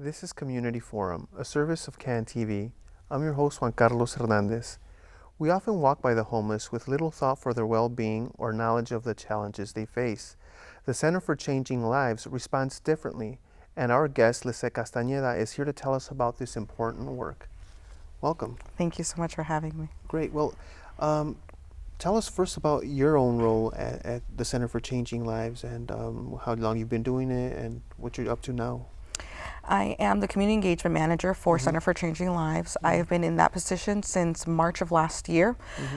This is Community Forum, a service of CAN TV. I'm your host, Juan Carlos Hernandez. We often walk by the homeless with little thought for their well-being or knowledge of the challenges they face. The Center for Changing Lives responds differently, and our guest, Lissette Castañeda, is here to tell us about this important work. Welcome. Thank you so much for having me. Great. Well, tell us first about your own role at the Center for Changing Lives and how long you've been doing it and what you're up to now. I am the Community Engagement Manager for Center for Changing Lives. I have been in that position since March of last year.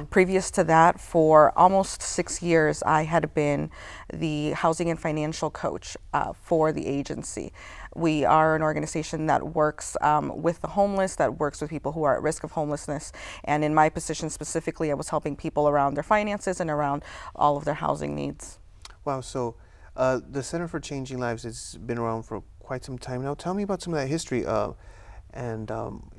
Previous to that, for almost 6 years, I had been the housing and financial coach for the agency. We are an organization that works with the homeless, that works with people who are at risk of homelessness. And in my position specifically, I was helping people around their finances and around all of their housing needs. Wow, so the Center for Changing Lives has been around for quite some time now. Tell me about some of that history and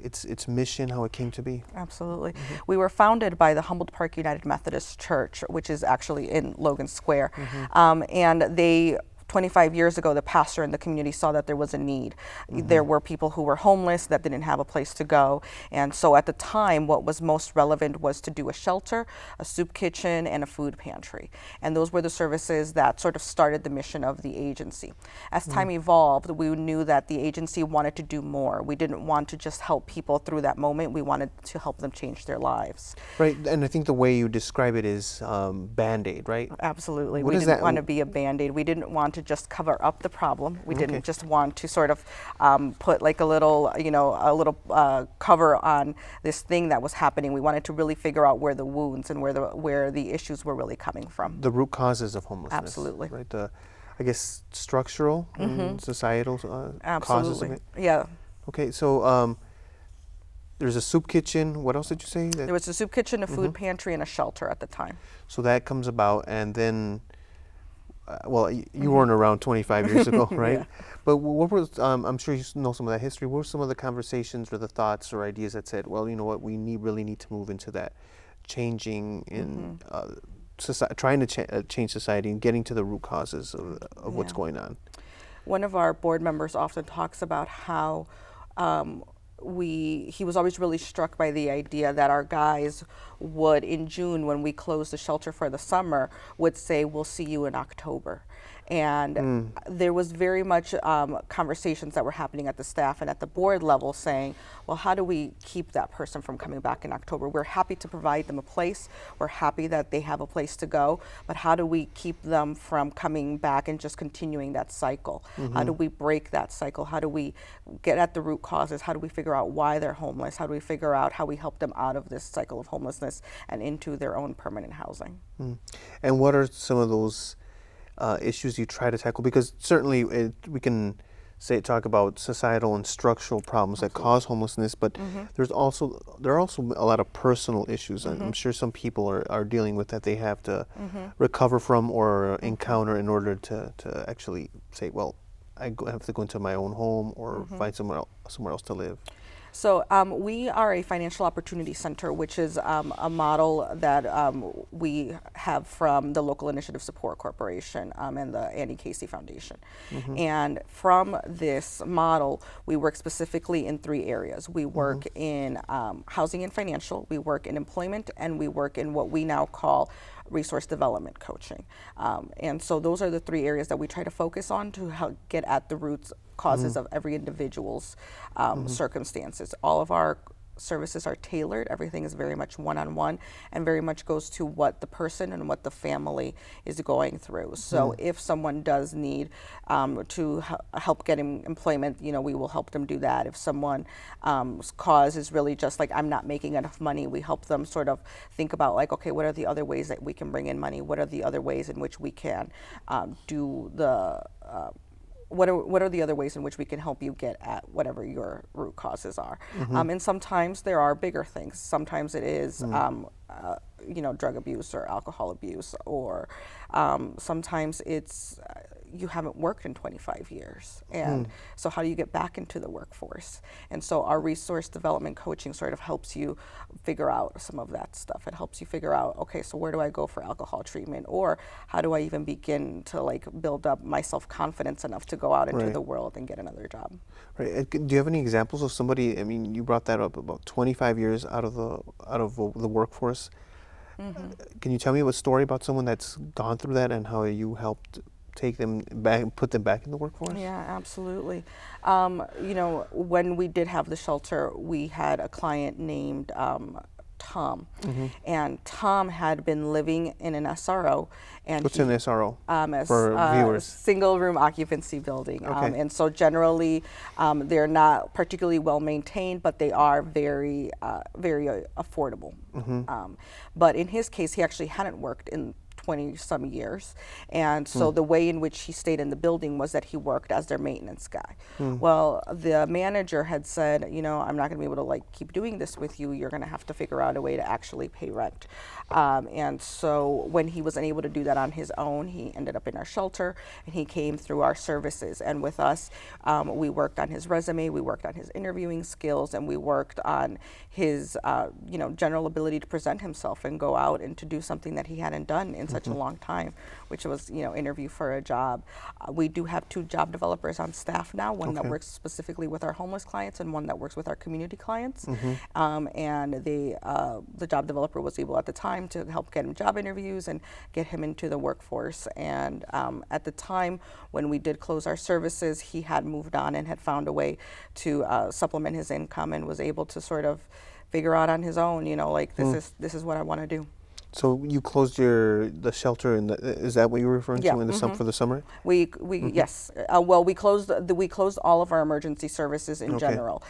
its mission, how it came to be. Absolutely. We were founded by the Humboldt Park United Methodist Church, which is actually in Logan Square. And they 25 years ago, the pastor in the community saw that there was a need. There were people who were homeless that didn't have a place to go. And so at the time, what was most relevant was to do a shelter, a soup kitchen, and a food pantry. And those were the services that sort of started the mission of the agency. As time evolved, we knew that the agency wanted to do more. We didn't want to just help people through that moment. We wanted to help them change their lives. Right, and I think the way you describe it is Band-Aid, right? Absolutely. What We is didn't that? want to be a Band-Aid. We didn't want to just cover up the problem. We didn't just want to sort of put like a little, cover on this thing that was happening. We wanted to really figure out where the wounds and where the issues were really coming from. The root causes of homelessness. Absolutely. Right, I guess structural and societal causes of it. Yeah. Okay, so there's a soup kitchen. What else did you say? There was a soup kitchen, a food pantry, and a shelter at the time. So that comes about, and then, you weren't around 25 years ago, right? Yeah. But what was, I'm sure you know some of that history, what were some of the conversations or the thoughts or ideas that said, well, you know what, we really need to move into that changing in society, trying to change society and getting to the root causes of what's going on? One of our board members often talks about how he was always really struck by the idea that our guys would, in June, when we closed the shelter for the summer, would say, we'll see you in October. And there was very much conversations that were happening at the staff and at the board level saying, well, how do we keep that person from coming back in October? We're happy to provide them a place. We're happy that they have a place to go. But how do we keep them from coming back and just continuing that cycle? How do we break that cycle? How do we get at the root causes? How do we figure out why they're homeless? How do we figure out how we help them out of this cycle of homelessness and into their own permanent housing? And what are some of those issues you try to tackle? Because certainly we can talk about societal and structural problems that cause homelessness, but there are also a lot of personal issues. I'm sure some people are dealing with that they have to recover from or encounter in order to actually say, well, I have to go into my own home or find somewhere else to live. So we are a financial opportunity center, which is a model that we have from the Local Initiative Support Corporation and the Andy Casey Foundation. And from this model, we work specifically in 3 areas. We work in housing and financial, we work in employment, and we work in what we now call resource development coaching. And so those are the 3 areas that we try to focus on to help get at the roots causes of every individual's circumstances. All of our services are tailored. Everything is very much one-on-one and very much goes to what the person and what the family is going through. So if someone does need to help get employment, we will help them do that. If someone's cause is really just like, I'm not making enough money, we help them sort of think about like, okay, what are the other ways that we can bring in money? What are the other ways in which we can what are the other ways in which we can help you get at whatever your root causes are? And sometimes there are bigger things. Sometimes it is, drug abuse or alcohol abuse, or sometimes it's, you haven't worked in 25 years. And so how do you get back into the workforce? And so our resource development coaching sort of helps you figure out some of that stuff. It helps you figure out, okay, so where do I go for alcohol treatment? Or how do I even begin to like build up my self-confidence enough to go out into Right. the world and get another job? Right. Do you have any examples of somebody? I mean, you brought that up, about 25 years out of the workforce. Can you tell me a story about someone that's gone through that and how you helped take them back, put them back in the workforce? Yeah, absolutely. You know, when we did have the shelter, we had a client named Tom, and Tom had been living in an SRO. And What's an SRO as for viewers? single room occupancy building. Okay. And so generally, they're not particularly well maintained, but they are very, very affordable. But in his case, he actually hadn't worked in 20 some years. And so the way in which he stayed in the building was that he worked as their maintenance guy. Well, the manager had said, you know, I'm not going to be able to like keep doing this with you. You're going to have to figure out a way to actually pay rent. And so when he was unable to do that on his own, he ended up in our shelter and he came through our services. And with us, we worked on his resume, we worked on his interviewing skills, and we worked on his, you know, general ability to present himself and go out and to do something that he hadn't done in such a long time, which was, you know, interview for a job. We do have 2 job developers on staff now, one that works specifically with our homeless clients and one that works with our community clients. And the job developer was able at the time to help get him job interviews and get him into the workforce. And at the time when we did close our services, he had moved on and had found a way to supplement his income and was able to sort of figure out on his own, you know, like this is what I want to do. So you closed the shelter, and is that what you were referring Yeah, to in the for the summer? We yes. Well, we closed all of our emergency services in general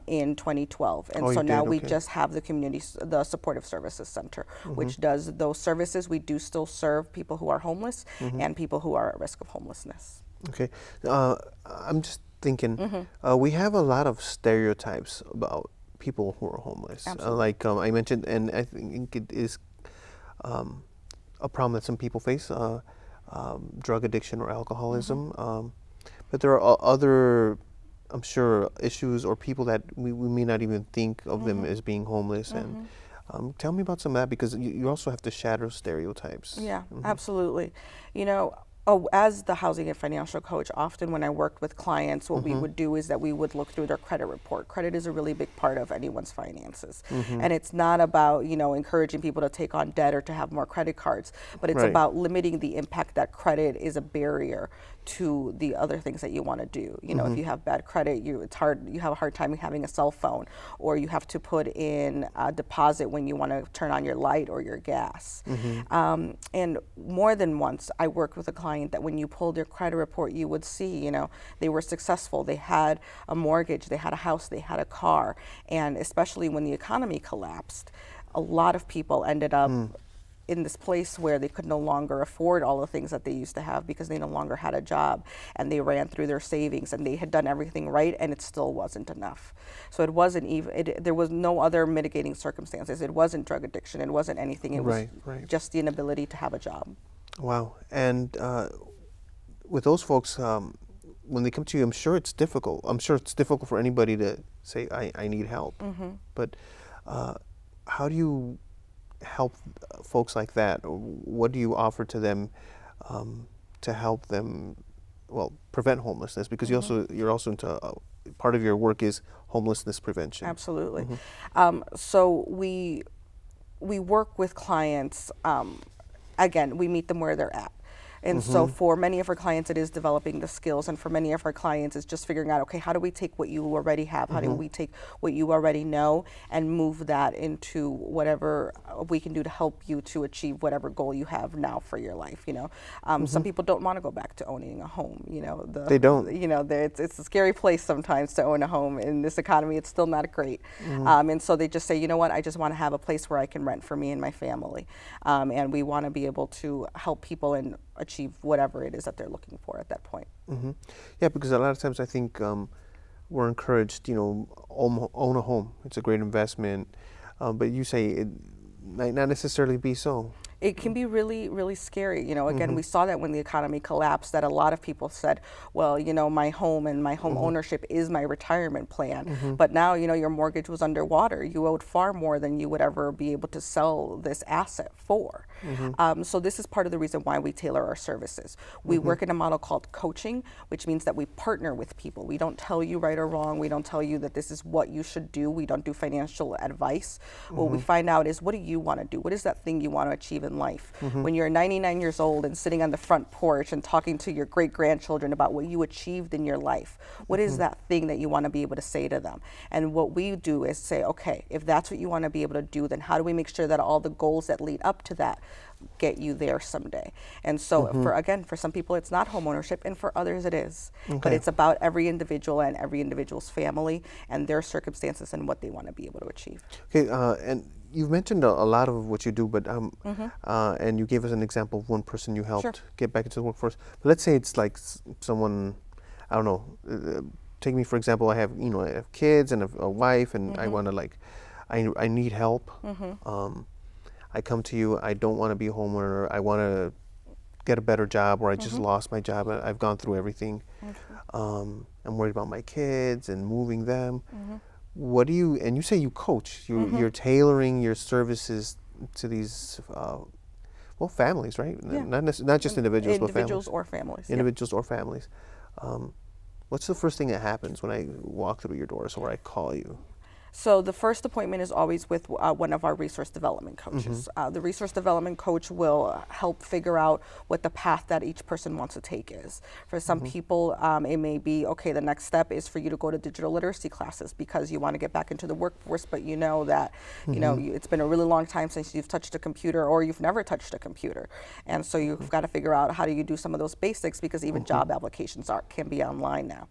in 2012, and Oh, so you now did? we Okay. just have the supportive services center, which does those services. We do still serve people who are homeless and people who are at risk of homelessness. Okay. I'm just thinking, we have a lot of stereotypes about people who are homeless. Absolutely. Like I mentioned, and I think it is a problem that some people face, drug addiction or alcoholism. But there are other, I'm sure, issues or people that we may not even think of them as being homeless. And tell me about some of that, because you also have to shatter stereotypes. Yeah, absolutely. You know, as the housing and financial coach, often when I worked with clients, what we would do is that we would look through their credit report. Credit is a really big part of anyone's finances. And it's not about, you know, encouraging people to take on debt or to have more credit cards, but it's Right. about limiting the impact that credit is a barrier to the other things that you want to do. You know, if you have bad credit, you have a hard time having a cell phone, or you have to put in a deposit when you want to turn on your light or your gas. And more than once, I worked with a client that when you pulled their credit report, you would see, you know, they were successful. They had a mortgage, they had a house, they had a car. And especially when the economy collapsed, a lot of people ended up in this place where they could no longer afford all the things that they used to have because they no longer had a job, and they ran through their savings and they had done everything right, and it still wasn't enough. So it wasn't even, there was no other mitigating circumstances. It wasn't drug addiction, it wasn't anything. It was Right. just the inability to have a job. Wow. And with those folks, when they come to you, I'm sure it's difficult. I'm sure it's difficult for anybody to say, I need help. But how do you help folks like that? Or what do you offer to them to help them, well, prevent homelessness? Because you're also into, part of your work is homelessness prevention. Absolutely. So we work with clients, again, we meet them where they're at. And so for many of our clients, it is developing the skills. And for many of our clients, it's just figuring out, okay, how do we take what you already have? How do we take what you already know and move that into whatever we can do to help you to achieve whatever goal you have now for your life, you know? Some people don't want to go back to owning a home, you know? They don't. You know, it's a scary place sometimes to own a home. In this economy, it's still not great. And so they just say, you know what, I just want to have a place where I can rent for me and my family. And we want to be able to help people and achieve whatever it is that they're looking for at that point. Yeah, because a lot of times I think we're encouraged, you know, own a home. It's a great investment. But you say it might not necessarily be so. It can be really, really scary. You know, again, we saw that when the economy collapsed, that a lot of people said, well, you know, my home and my home ownership is my retirement plan. But now, you know, your mortgage was underwater. You owed far more than you would ever be able to sell this asset for. So this is part of the reason why we tailor our services. We work in a model called coaching, which means that we partner with people. We don't tell you right or wrong. We don't tell you that this is what you should do. We don't do financial advice. What we find out is, what do you want to do? What is that thing you want to achieve in life? When you're 99 years old and sitting on the front porch and talking to your great-grandchildren about what you achieved in your life, what is that thing that you want to be able to say to them? And what we do is say, okay, if that's what you want to be able to do, then how do we make sure that all the goals that lead up to that get you there someday? And so for some people it's not home ownership, and for others it is. But it's about every individual and every individual's family and their circumstances and what they want to be able to achieve. Okay, and you've mentioned a lot of what you do, but and you gave us an example of one person you helped get back into the workforce. But let's say it's like someone, I don't know, take me for example, I have kids and a wife, and I want to I need help. I come to you, I don't want to be a homeowner, I want to get a better job, or I just lost my job, I've gone through everything. I'm worried about my kids and moving them. What do you, and you say you coach, you're tailoring your services to these, families, right? Yeah. Not just individuals, but families. Individuals or families. Individuals or families. What's the first thing that happens when I walk through your doors or I call you? So the first appointment is always with one of our resource development coaches. The resource development coach will help figure out what the path that each person wants to take is. For some people, it may be, okay, the next step is for you to go to digital literacy classes because you want to get back into the workforce, but you know that, it's been a really long time since you've touched a computer, or you've never touched a computer. And so you've got to figure out how do you do some of those basics, because even job applications can be online now.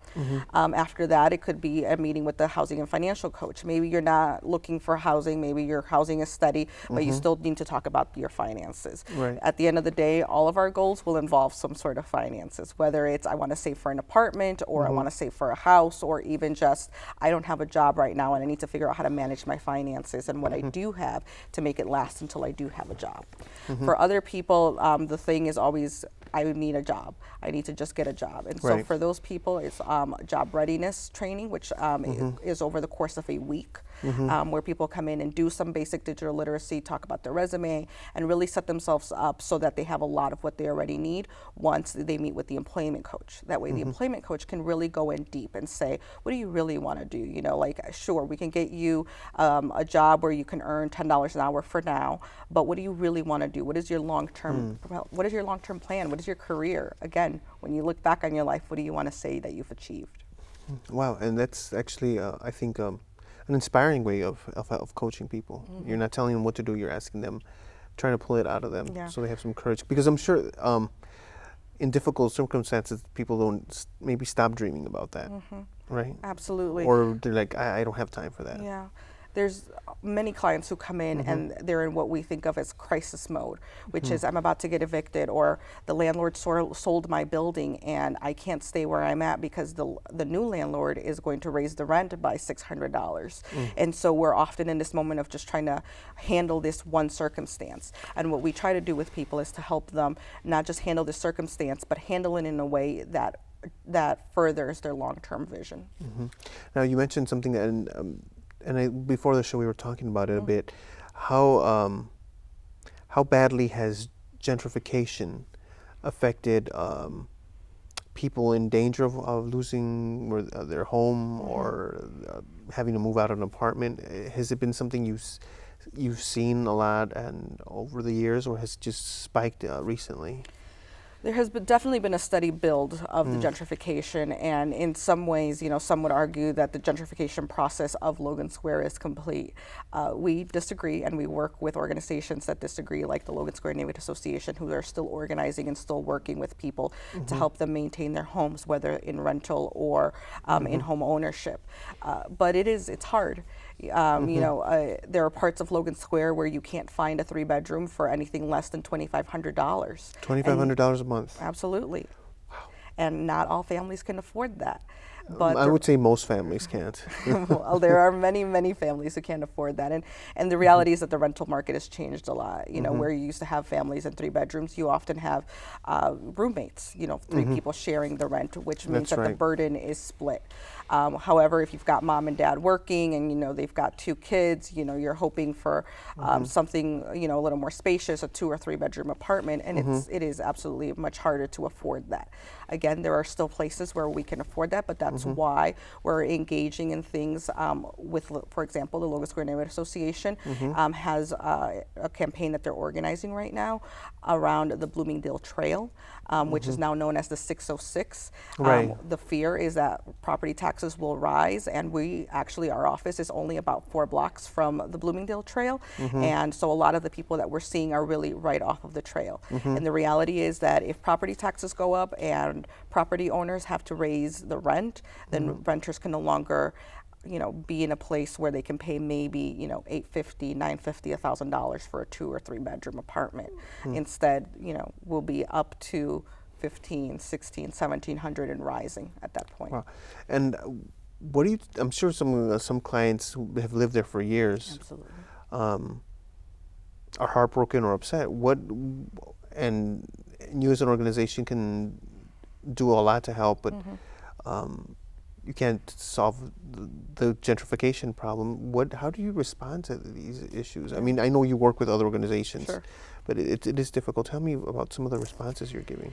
After that, it could be a meeting with the housing and financial coach. Maybe you're not looking for housing, maybe your housing is steady, but you still need to talk about your finances. Right. At the end of the day, all of our goals will involve some sort of finances, whether it's I want to save for an apartment, or I want to save for a house, or even just I don't have a job right now and I need to figure out how to manage my finances and what I do have to make it last until I do have a job. For other people, the thing is always, I need a job. I need to just get a job. And so for those people, it's job readiness training, which is over the course of a week, where people come in and do some basic digital literacy, talk about their resume, and really set themselves up so that they have a lot of what they already need once they meet with the employment coach. That way the employment coach can really go in deep and say, what do you really want to do? Sure, we can get you a job where you can earn $10 an hour for now, but what do you really want to do? What is your long-term what is your long-term plan? What is your career? Again, when you look back on your life, what do you want to say that you've achieved? Wow, and that's actually, I think, an inspiring way of coaching people. You're not telling them what to do, you're asking them, trying to pull it out of them so they have some courage. Because I'm sure in difficult circumstances, people don't maybe stop dreaming about that, right? Absolutely. Or they're like, I don't have time for that. Yeah. There's many clients who come in and they're in what we think of as crisis mode, which is I'm about to get evicted, or the landlord sold my building and I can't stay where I'm at because the new landlord is going to raise the rent by $600. And so we're often in this moment of just trying to handle this one circumstance. And what we try to do with people is to help them not just handle the circumstance, but handle it in a way that furthers their long-term vision. Now you mentioned something that, before the show we were talking about it a bit, how badly has gentrification affected people in danger of losing their home or having to move out of an apartment? Has it been something you've seen a lot and over the years, or has it just spiked recently? There has definitely been a steady build of the gentrification, and in some ways, some would argue that the gentrification process of Logan Square is complete. We disagree, and we work with organizations that disagree, like the Logan Square Neighborhood Association, who are still organizing and still working with people to help them maintain their homes, whether in rental or in home ownership. But it's hard. There are parts of Logan Square where you can't find a 3-bedroom for anything less than $2,500. $2,500 a month. Absolutely. Wow. And not all families can afford that. But I would say most families can't. well, there are many, many families who can't afford that. And the reality is that the rental market has changed a lot. You know, where you used to have families in 3 bedrooms, you often have roommates, you know, 3 people sharing the rent, which means That's that the right. burden is split. However, if you've got mom and dad working and, you know, they've got 2 kids, you know, you're hoping for something, you know, a little more spacious, a 2 or 3 bedroom apartment, and it is absolutely much harder to afford that. Again, there are still places where we can afford that, but that's why we're engaging in things with, for example, the Logan Square Neighborhood Association has a campaign that they're organizing right now around the Bloomingdale Trail, which is now known as the 606. Right. The fear is that property taxes will rise, and our office is only about 4 blocks from the Bloomingdale Trail, and so a lot of the people that we're seeing are really right off of the trail. And the reality is that if property taxes go up and property owners have to raise the rent, then renters can no longer, you know, be in a place where they can pay maybe, you know, $850, $950, $1,000 for a 2 or 3 bedroom apartment. Instead, you know, we'll be up to 15, 16, 1,700 and rising at that point. Wow. And what do you? I'm sure some clients who have lived there for years Absolutely. are heartbroken or upset. And you as an organization can do a lot to help, but you can't solve the gentrification problem. How do you respond to these issues? I mean, I know you work with other organizations, Sure. but it is difficult. Tell me about some of the responses you're giving.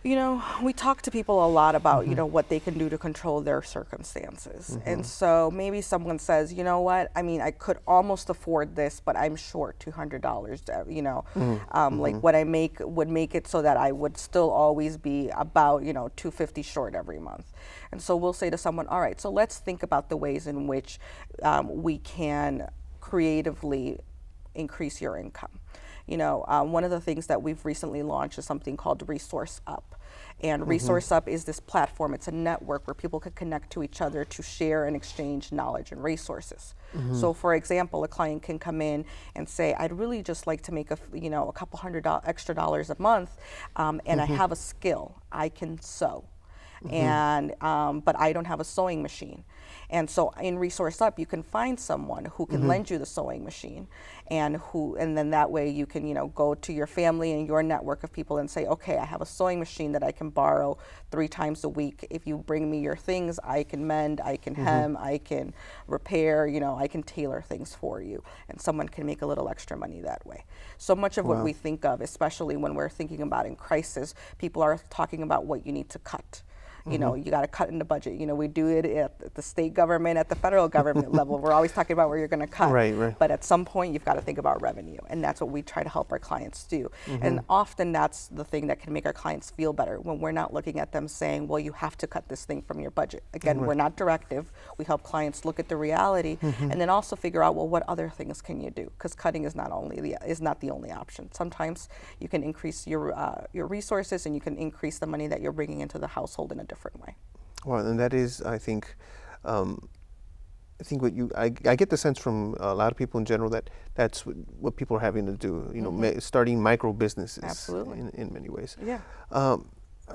You know, we talk to people a lot about, you know, what they can do to control their circumstances. And so maybe someone says, you know what, I mean, I could almost afford this, but I'm short $200, you know, like what I make would make it so that I would still always be about, you know, $250 short every month. And so we'll say to someone, all right, so let's think about the ways in which we can creatively increase your income. You know, one of the things that we've recently launched is something called Resource Up. And Resource Up is this platform, it's a network where people can connect to each other to share and exchange knowledge and resources. So for example, a client can come in and say, I'd really just like to make a couple $100 extra a month, and I have a skill, I can sew. And but I don't have a sewing machine. And so in Resource Up, you can find someone who can lend you the sewing machine, and then that way you can, you know, go to your family and your network of people and say, okay, I have a sewing machine that I can borrow 3 times a week. If you bring me your things, I can mend, I can hem, I can repair, you know, I can tailor things for you. And someone can make a little extra money that way. So much of what we think of, especially when we're thinking about in crisis, people are talking about what you need to cut. You know, you got to cut in the budget. You know, we do it at the state government, at the federal government level. We're always talking about where you're going to cut. Right. But at some point, you've got to think about revenue. And that's what we try to help our clients do. And often that's the thing that can make our clients feel better when we're not looking at them saying, well, you have to cut this thing from your budget. Again, we're not directive. We help clients look at the reality and then also figure out, well, what other things can you do? Because cutting is not the only option. Sometimes you can increase your resources and you can increase the money that you're bringing into the household in a different way. Well, and that is, I think I get the sense from a lot of people in general that that's what people are having to do. You know, starting micro businesses. Absolutely. In many ways. Yeah.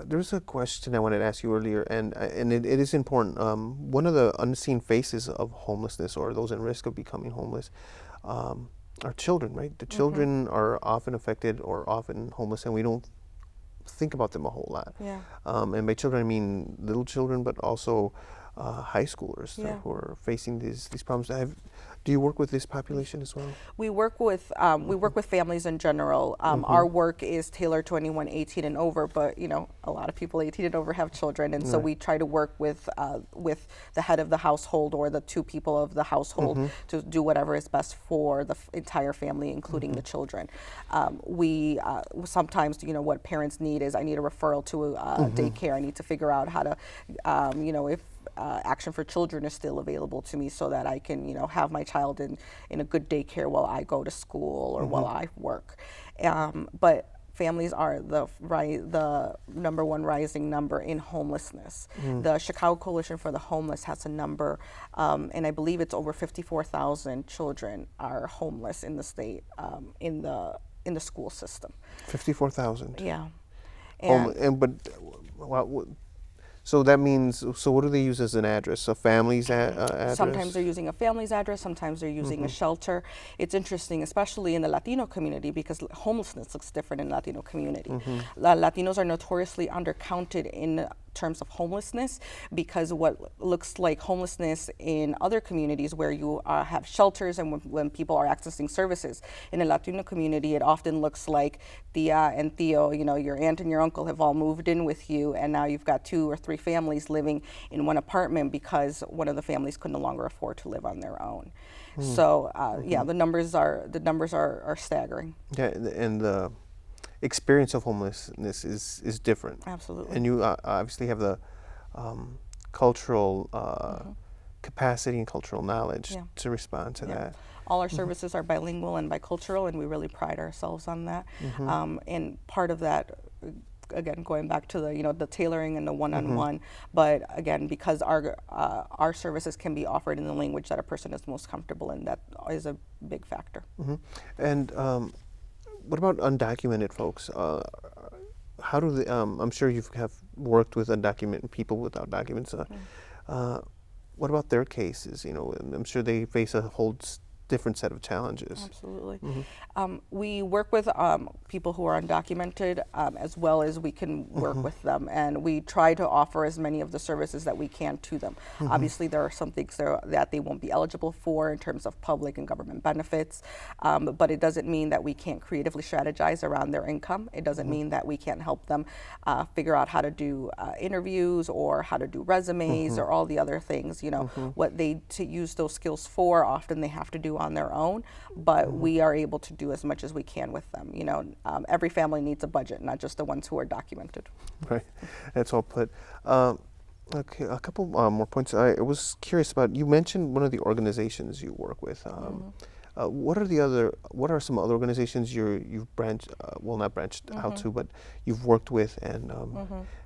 There's a question I wanted to ask you earlier, and it is important. One of the unseen faces of homelessness, or those at risk of becoming homeless, are children. Right? The children are often affected or often homeless, and we don't think about them a whole lot. Yeah. And by children, I mean little children, but also high schoolers who are facing these problems. Do you work with this population as well? We work with families in general. Our work is tailored to anyone 18 and over, but you know, a lot of people 18 and over have children, and so we try to work with the head of the household or the 2 people of the household to do whatever is best for the entire family, including the children. We sometimes, you know, what parents need is, I need a referral to a daycare. I need to figure out how to, you know, if Action for Children is still available to me so that I can, you know, have my child in a good daycare while I go to school or while I work. But families are the number 1 rising number in homelessness. The Chicago Coalition for the Homeless has a number, and I believe it's over 54,000 children are homeless in the state, in the school system. 54,000. Yeah. But So that means, so what do they use as an address? A family's address? Sometimes they're using a family's address, sometimes they're using a shelter. It's interesting, especially in the Latino community, because homelessness looks different in the Latino community. Latinos are notoriously undercounted in terms of homelessness, because what looks like homelessness in other communities where you have shelters and when people are accessing services, in the Latino community it often looks like Tia and Tio, your aunt and your uncle have all moved in with you, and now you've got 2 or 3 families living in one apartment because one of the families could no longer afford to live on their own. So yeah, the numbers are staggering. Yeah, and the experience of homelessness is different. Absolutely. And you obviously have the cultural capacity and cultural knowledge to respond to that. All our services are bilingual and bicultural, and we really pride ourselves on that. And part of that, again, going back to the tailoring and the one-on-one, but again, because our services can be offered in the language that a person is most comfortable in, that is a big factor. And what about undocumented folks? How do they? I'm sure you have worked with undocumented people without documents. What about their cases? I'm sure they face a whole different set of challenges. Absolutely. We work with people who are undocumented as well as we can work with them, and we try to offer as many of the services that we can to them. Obviously, there are some things that they won't be eligible for in terms of public and government benefits, but it doesn't mean that we can't creatively strategize around their income. It doesn't mean that we can't help them figure out how to do interviews or how to do resumes or all the other things. What they to use those skills for, often they have to do on their own, but we are able to do as much as we can with them. Every family needs a budget, not just the ones who are documented. Right, that's all put. Okay, a couple more points. I was curious about, you mentioned one of the organizations you work with. What are some other organizations you've branched, not branched out to, but you've worked with and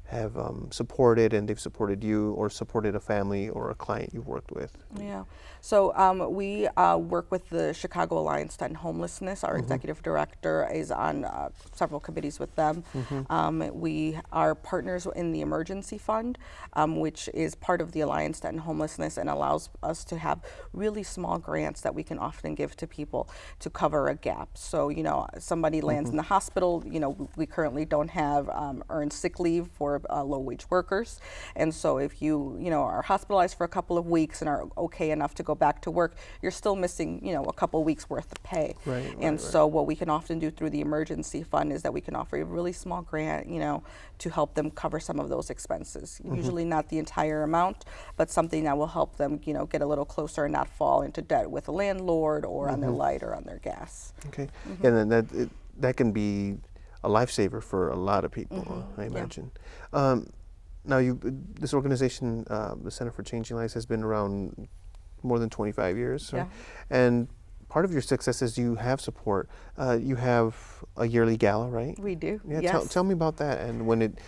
have supported, and they've supported you or supported a family or a client you've worked with? Yeah. So we work with the Chicago Alliance to End Homelessness. Our executive director is on several committees with them. We are partners in the Emergency Fund, which is part of the Alliance to End Homelessness and allows us to have really small grants that we can often give to people to cover a gap. So, somebody lands in the hospital, we currently don't have earned sick leave for low-wage workers. And so if you, are hospitalized for a couple of weeks and are okay enough to go back to work, you're still missing, a couple of weeks worth of pay. So what we can often do through the emergency fund is that we can offer a really small grant, to help them cover some of those expenses. Usually not the entire amount, but something that will help them, get a little closer and not fall into debt with a landlord or on their light or on their gas. Okay, and then that can be a lifesaver for a lot of people, I imagine. Now, this organization, the Center for Changing Lives, has been around more than 25 years. Right? And part of your success is you have support. You have a yearly gala, right? We do. Yeah. Yes. Tell me about that and when it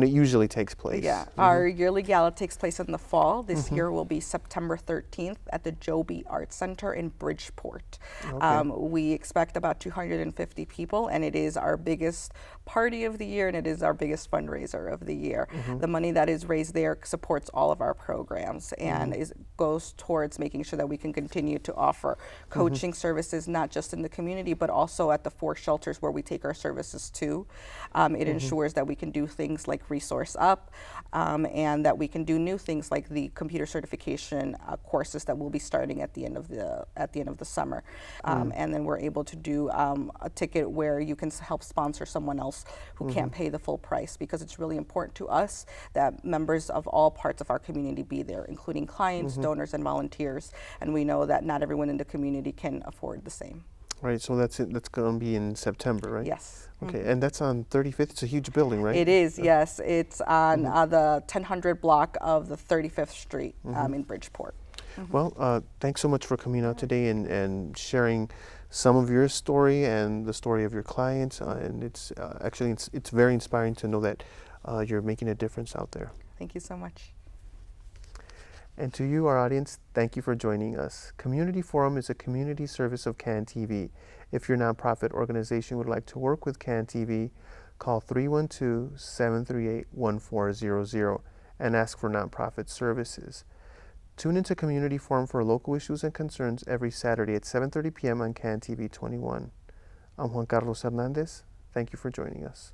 usually takes place. Yeah. Our yearly gala takes place in the fall. This year will be September 13th at the Joby Art Center in Bridgeport. Okay. We expect about 250 people, and it is our biggest party of the year, and it is our biggest fundraiser of the year. The money that is raised there supports all of our programs and goes towards making sure that we can continue to offer coaching services, not just in the community, but also at the 4 shelters where we take our services to. It ensures that we can do things like Resource Up, and that we can do new things like the computer certification courses that we'll be starting at the end of the summer. And then we're able to do a ticket where you can help sponsor someone else who can't pay the full price, because it's really important to us that members of all parts of our community be there, including clients, donors, and volunteers. And we know that not everyone in the community can afford the same. Right, so that's going to be in September, right? Yes. Okay, and that's on 35th. It's a huge building, right? It is, yes. It's on the 1000 block of the 35th Street in Bridgeport. Well, thanks so much for coming out today and sharing some of your story and the story of your clients. And it's actually it's very inspiring to know that you're making a difference out there. Thank you so much. And to you, our audience, thank you for joining us. Community Forum is a community service of CAN TV. If your nonprofit organization would like to work with CAN TV, call 312-738-1400 and ask for nonprofit services. Tune into Community Forum for local issues and concerns every Saturday at 7:30 p.m. on CAN TV 21. I'm Juan Carlos Hernandez. Thank you for joining us.